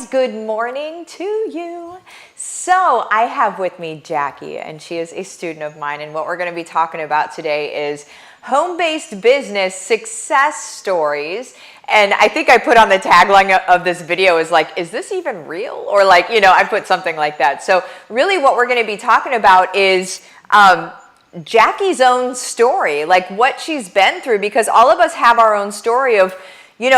good morning to you. So I have with me Jackie, and she is a student of mine, and what we're going to be talking about today is home-based business success stories. And I think I put on the tagline of this video is like, is this even real? Or like, I put something like that. So really what we're going to be talking about is Jackie's own story, like what she's been through, because all of us have our own story of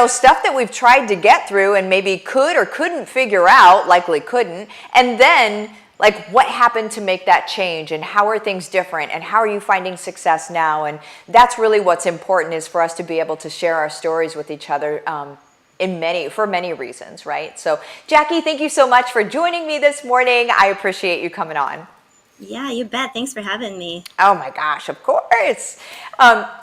stuff that we've tried to get through and maybe could or couldn't figure out, likely couldn't. And then like what happened to make that change, and how are things different, and how are you finding success now? And that's really what's important, is for us to be able to share our stories with each other for many reasons, right? So Jackie, thank you so much for joining me this morning. I appreciate you coming on. Yeah, you bet. Thanks for having me. Oh my gosh, of course.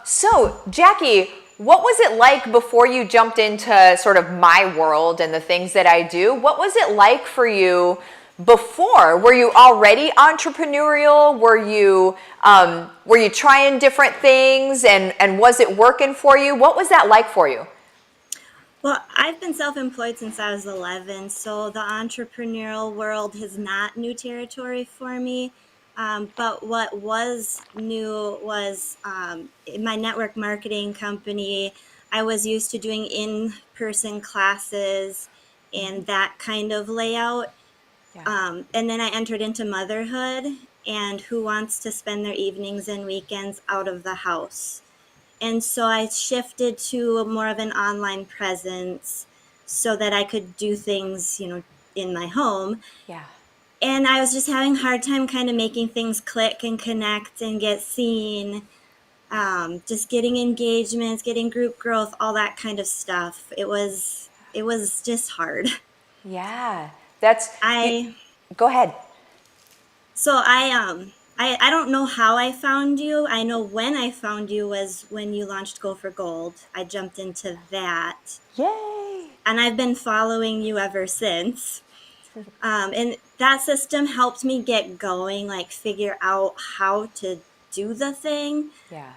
So Jackie, what was it like before you jumped into sort of my world and the things that I do? What was it like for you before? Were you already entrepreneurial? Were you trying different things, and was it working for you? What was that like for you? Well, I've been self-employed since I was 11, so the entrepreneurial world is not new territory for me. But what was new was in my network marketing company, I was used to doing in-person classes and that kind of layout. Yeah. And then I entered into motherhood, and who wants to spend their evenings and weekends out of the house? And so I shifted to more of an online presence so that I could do things, in my home. Yeah. And I was just having a hard time kind of making things click and connect and get seen, just getting engagements, getting group growth, all that kind of stuff. It was just hard. Yeah. I Go ahead. So I don't know how I found you. I know when I found you was when you launched Go for Gold. I jumped into that, Yay. and I've been following you ever since. And that system helped me get going, like figure out how to do the thing. Yeah.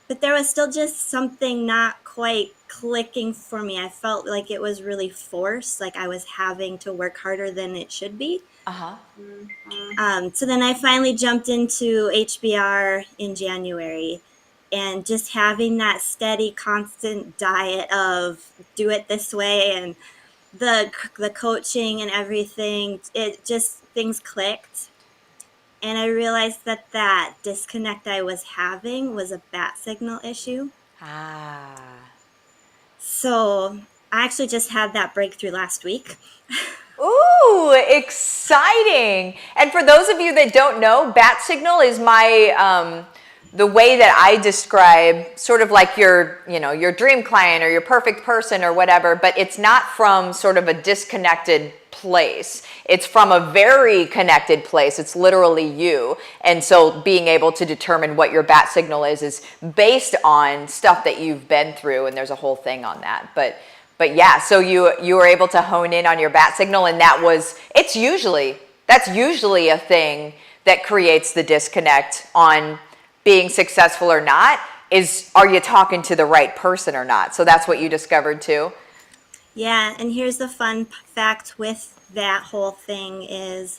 But there was still just something not quite clicking for me. I felt like it was really forced, like I was having to work harder than it should be. Uh-huh. So then I finally jumped into HBR in January, and just having that steady, constant diet of do it this way, and the coaching and everything, it just, things clicked. And I realized that disconnect I was having was a bat signal issue. Ah. So I actually just had that breakthrough last week. Ooh, exciting. And for those of you that don't know, bat signal is the way that I describe sort of like your dream client or your perfect person or whatever, but it's not from sort of a disconnected place. It's from a very connected place. It's literally you. And so being able to determine what your bat signal is based on stuff that you've been through, and there's a whole thing on that. But yeah, so you were able to hone in on your bat signal, and that's usually a thing that creates the disconnect on being successful or not, are you talking to the right person or not? So that's what you discovered too? Yeah, and here's the fun fact with that whole thing is,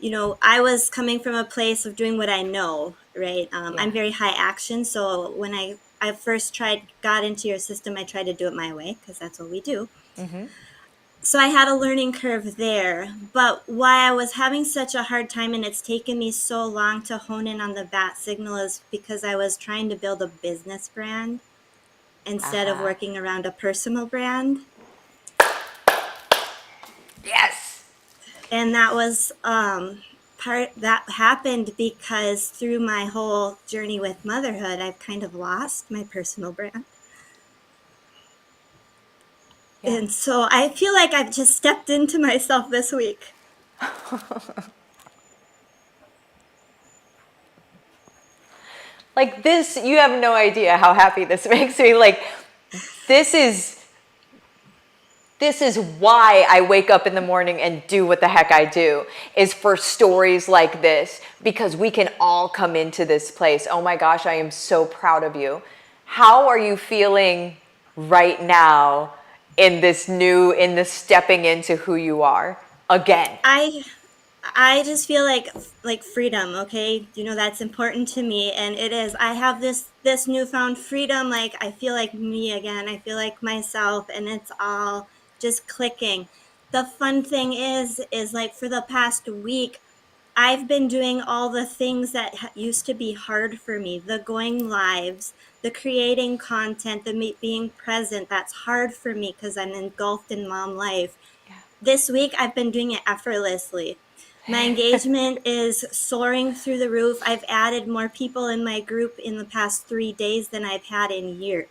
I was coming from a place of doing what I know, right? Yeah. I'm very high action, so when I first got into your system, I tried to do it my way, because that's what we do. Mm-hmm. So I had a learning curve there, but why I was having such a hard time, and it's taken me so long to hone in on the bat signal, is because I was trying to build a business brand instead of working around a personal brand. Yes. And that was part that happened because through my whole journey with motherhood, I've kind of lost my personal brand. Yeah. And so I feel like I've just stepped into myself this week. Like this, you have no idea how happy this makes me. Like this is why I wake up in the morning and do what the heck I do, is for stories like this, because we can all come into this place. Oh my gosh, I am so proud of you. How are you feeling right now in this stepping into who you are again? I just feel like freedom, okay? You know, that's important to me, and it is. I have this newfound freedom, like I feel like me again. I feel like myself, and it's all just clicking. The fun thing is like for the past week, I've been doing all the things that used to be hard for me, the going lives, the creating content, the being present. That's hard for me because I'm engulfed in mom life. This week, I've been doing it effortlessly. My engagement is soaring through the roof. I've added more people in my group in the past 3 days than I've had in a year.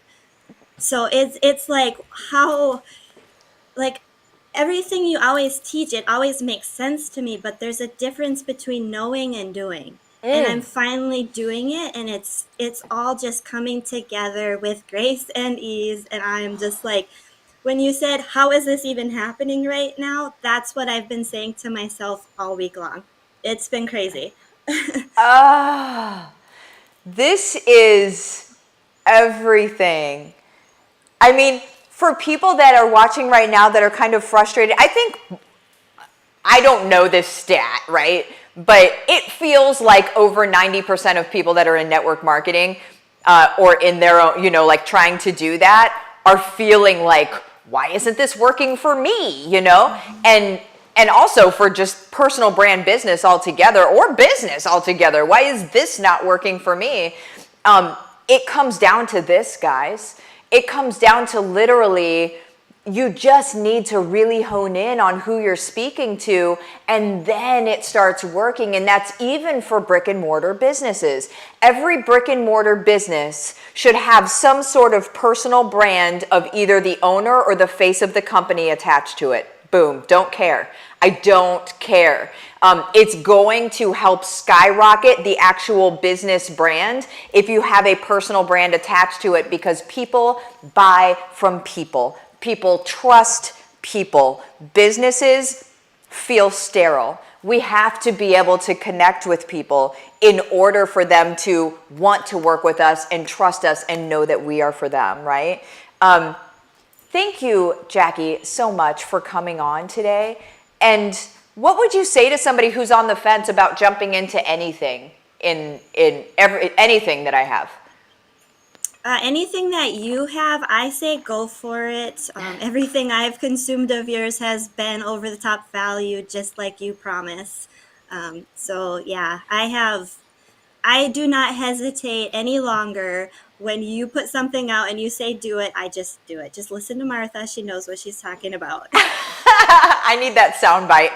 So it's like how, like, everything you always teach, it always makes sense to me, but there's a difference between knowing and doing. And I'm finally doing it, and it's all just coming together with grace and ease, and I'm just like, when you said, how is this even happening right now? That's what I've been saying to myself all week long. It's been crazy. Ah, this is everything. I mean, for people that are watching right now that are kind of frustrated, I think, I don't know this stat, right? But it feels like over 90% of people that are in network marketing or in their own, like trying to do that are feeling like, why isn't this working for me? And also for just personal brand business altogether or business altogether, why is this not working for me? It comes down to this, guys. It comes down to literally, you just need to really hone in on who you're speaking to, and then it starts working. And that's even for brick and mortar businesses. Every brick and mortar business should have some sort of personal brand of either the owner or the face of the company attached to it. Boom, don't care. I don't care. It's going to help skyrocket the actual business brand if you have a personal brand attached to it, because people buy from people. People trust people. Businesses feel sterile. We have to be able to connect with people in order for them to want to work with us and trust us and know that we are for them, right? Thank you, Jackie, so much for coming on today. And what would you say to somebody who's on the fence about jumping into anything anything that I have? Anything that you have, I say go for it. Everything I've consumed of yours has been over the top value, just like you promise. So yeah, I do not hesitate any longer. When you put something out and you say do it, I just do it. Just listen to Martha. She knows what she's talking about. I need that sound bite.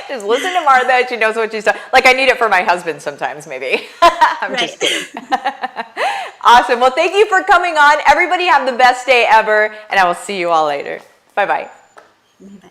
Just listen to Martha. She knows what she's talking. Like, I need it for my husband sometimes, maybe. I'm just kidding. Awesome. Well, thank you for coming on. Everybody have the best day ever, and I will see you all later. Bye-bye. Bye.